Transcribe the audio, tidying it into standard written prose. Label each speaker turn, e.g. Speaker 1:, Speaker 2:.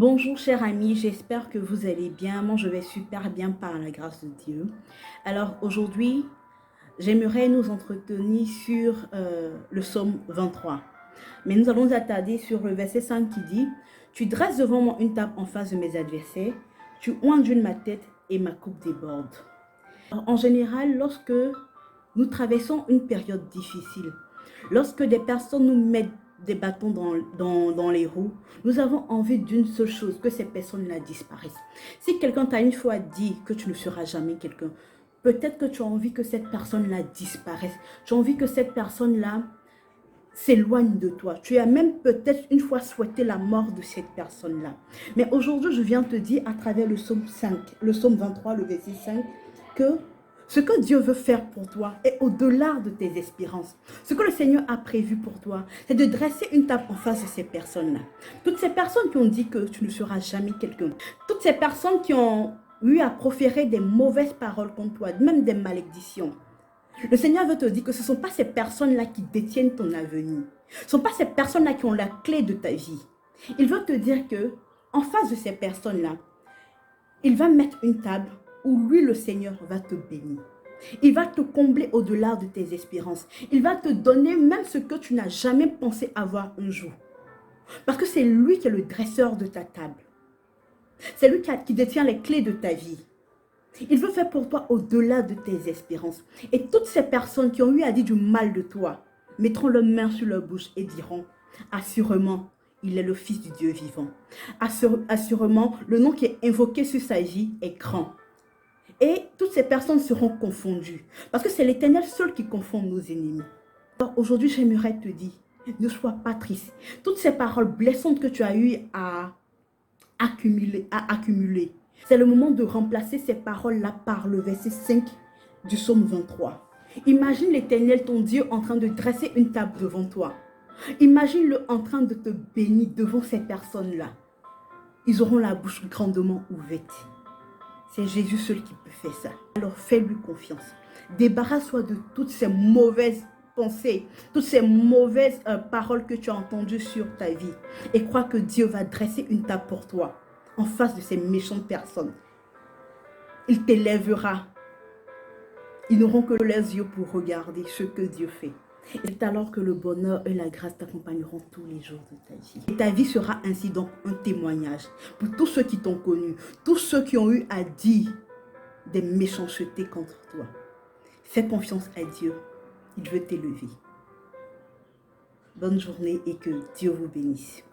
Speaker 1: Bonjour chers amis, j'espère que vous allez bien. Moi je vais super bien par la grâce de Dieu. Alors aujourd'hui, j'aimerais nous entretenir sur le psaume 23. Mais nous allons nous attarder sur le verset 5 qui dit: Tu dresses devant moi une table en face de mes adversaires, tu oins ma tête et ma coupe déborde. Alors, en général, lorsque nous traversons une période difficile, lorsque des personnes nous mettent des bâtons dans les roues, nous avons envie d'une seule chose, que ces personnes-là disparaissent. Si quelqu'un t'a une fois dit que tu ne seras jamais quelqu'un, peut-être que tu as envie que cette personne-là disparaisse. Tu as envie que cette personne-là s'éloigne de toi. Tu as même peut-être une fois souhaité la mort de cette personne-là. Mais aujourd'hui, je viens te dire à travers le psaume 5, le psaume 23, le verset 5, que ce que Dieu veut faire pour toi est au-delà de tes espérances. Ce que le Seigneur a prévu pour toi, c'est de dresser une table en face de ces personnes-là. Toutes ces personnes qui ont dit que tu ne seras jamais quelqu'un. Toutes ces personnes qui ont eu à proférer des mauvaises paroles contre toi, même des malédictions. Le Seigneur veut te dire que ce ne sont pas ces personnes-là qui détiennent ton avenir. Ce ne sont pas ces personnes-là qui ont la clé de ta vie. Il veut te dire que en face de ces personnes-là, il va mettre une table où lui, le Seigneur, va te bénir. Il va te combler au-delà de tes espérances. Il va te donner même ce que tu n'as jamais pensé avoir un jour. Parce que c'est lui qui est le dresseur de ta table. C'est lui qui détient les clés de ta vie. Il veut faire pour toi au-delà de tes espérances. Et toutes ces personnes qui ont eu à dire du mal de toi mettront leurs mains sur leur bouche et diront: assurément, il est le Fils du Dieu vivant. Assurément, le nom qui est invoqué sur sa vie est grand. Et toutes ces personnes seront confondues. Parce que c'est l'Éternel seul qui confond nos ennemis. Alors aujourd'hui, j'aimerais te dire, ne sois pas triste. Toutes ces paroles blessantes que tu as eu à accumuler, c'est le moment de remplacer ces paroles-là par le verset 5 du psaume 23. Imagine l'Éternel, ton Dieu, en train de dresser une table devant toi. Imagine-le en train de te bénir devant ces personnes-là. Ils auront la bouche grandement ouverte. C'est Jésus seul qui peut faire ça. Alors fais-lui confiance. Débarrasse-toi de toutes ces mauvaises pensées, toutes ces mauvaises paroles que tu as entendues sur ta vie. Et crois que Dieu va dresser une table pour toi en face de ces méchantes personnes. Il t'élèvera. Ils n'auront que leurs yeux pour regarder ce que Dieu fait. Et c'est alors que le bonheur et la grâce t'accompagneront tous les jours de ta vie. Et ta vie sera ainsi donc un témoignage pour tous ceux qui t'ont connu, tous ceux qui ont eu à dire des méchancetés contre toi. Fais confiance à Dieu, il veut t'élever. Bonne journée et que Dieu vous bénisse.